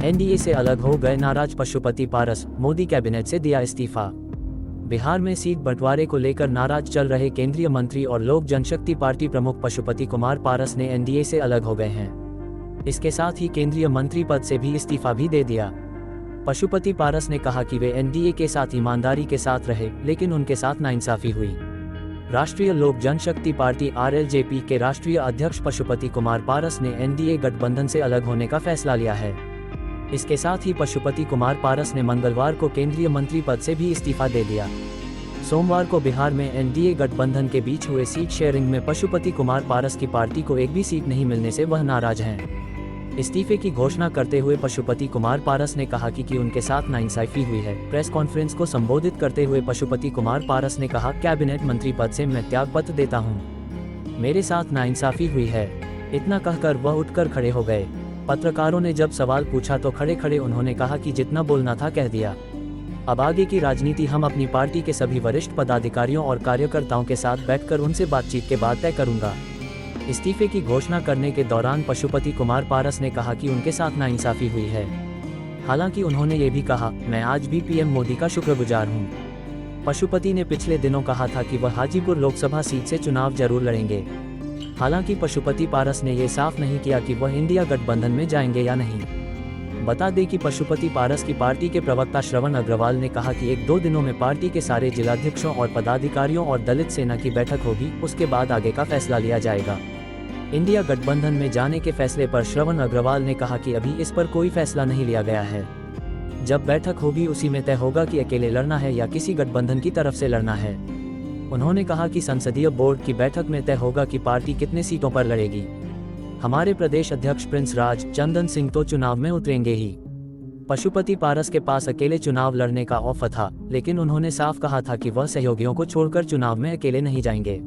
NDA से अलग हो गए नाराज पशुपति पारस, मोदी कैबिनेट से दिया इस्तीफा। बिहार में सीट बंटवारे को लेकर नाराज चल रहे केंद्रीय मंत्री और लोक जनशक्ति पार्टी प्रमुख पशुपति कुमार पारस ने एनडीए से अलग हो गए हैं। इसके साथ ही केंद्रीय मंत्री पद से भी इस्तीफा भी दे दिया। पशुपति पारस ने कहा कि वे एनडीए के साथ ईमानदारी के साथ रहे, लेकिन उनके साथ नाइंसाफी हुई। राष्ट्रीय लोक जनशक्ति पार्टी आरएलजेपी के राष्ट्रीय अध्यक्ष पशुपति कुमार पारस ने एनडीए गठबंधन से अलग होने का फैसला लिया है। इसके साथ ही पशुपति कुमार पारस ने मंगलवार को केंद्रीय मंत्री पद से भी इस्तीफा दे दिया। सोमवार को बिहार में एनडीए गठबंधन के बीच हुए सीट शेयरिंग में पशुपति कुमार पारस की पार्टी को एक भी सीट नहीं मिलने से वह नाराज हैं। इस्तीफे की घोषणा करते हुए पशुपति कुमार पारस ने कहा कि उनके साथ नाइंसाफी हुई है। प्रेस कॉन्फ्रेंस को संबोधित करते हुए पशुपति कुमार पारस ने कहा, कैबिनेट मंत्री पद से मैं त्यागपत्र देता हूं। मेरे साथ नाइंसाफी हुई है। इतना कहकर वह उठकर खड़े हो गए। पत्रकारों ने जब सवाल पूछा तो खड़े खड़े उन्होंने कहा कि जितना बोलना था कह दिया। अब आगे की राजनीति हम अपनी पार्टी के सभी वरिष्ठ पदाधिकारियों और कार्यकर्ताओं के साथ बैठकर उनसे बातचीत के बाद तय करूंगा। इस्तीफे की घोषणा करने के दौरान पशुपति कुमार पारस ने कहा कि उनके साथ नाइंसाफी हुई है। हालांकि उन्होंने ये भी कहा, मैं आज भी पीएम मोदी का शुक्रगुजार हूं। पशुपति ने पिछले दिनों कहा था कि वह हाजीपुर लोकसभा सीट से चुनाव जरूर लड़ेंगे। हालांकि पशुपति पारस ने ये साफ नहीं किया कि वह इंडिया गठबंधन में जाएंगे या नहीं। बता दें कि पशुपति पारस की पार्टी के प्रवक्ता श्रवण अग्रवाल ने कहा कि 1-2 दिनों में पार्टी के सारे जिलाध्यक्षों और पदाधिकारियों और दलित सेना की बैठक होगी, उसके बाद आगे का फैसला लिया जाएगा। इंडिया गठबंधन में जाने के फैसले पर श्रवण अग्रवाल ने कहा कि अभी इस पर कोई फैसला नहीं लिया गया है। जब बैठक होगी उसी में तय होगा कि अकेले लड़ना है या किसी गठबंधन की तरफ से लड़ना है। उन्होंने कहा कि संसदीय बोर्ड की बैठक में तय होगा कि पार्टी कितने सीटों पर लड़ेगी। हमारे प्रदेश अध्यक्ष प्रिंस राज चंदन सिंह तो चुनाव में उतरेंगे ही। पशुपति पारस के पास अकेले चुनाव लड़ने का ऑफर था, लेकिन उन्होंने साफ कहा था कि वह सहयोगियों को छोड़कर चुनाव में अकेले नहीं जाएंगे।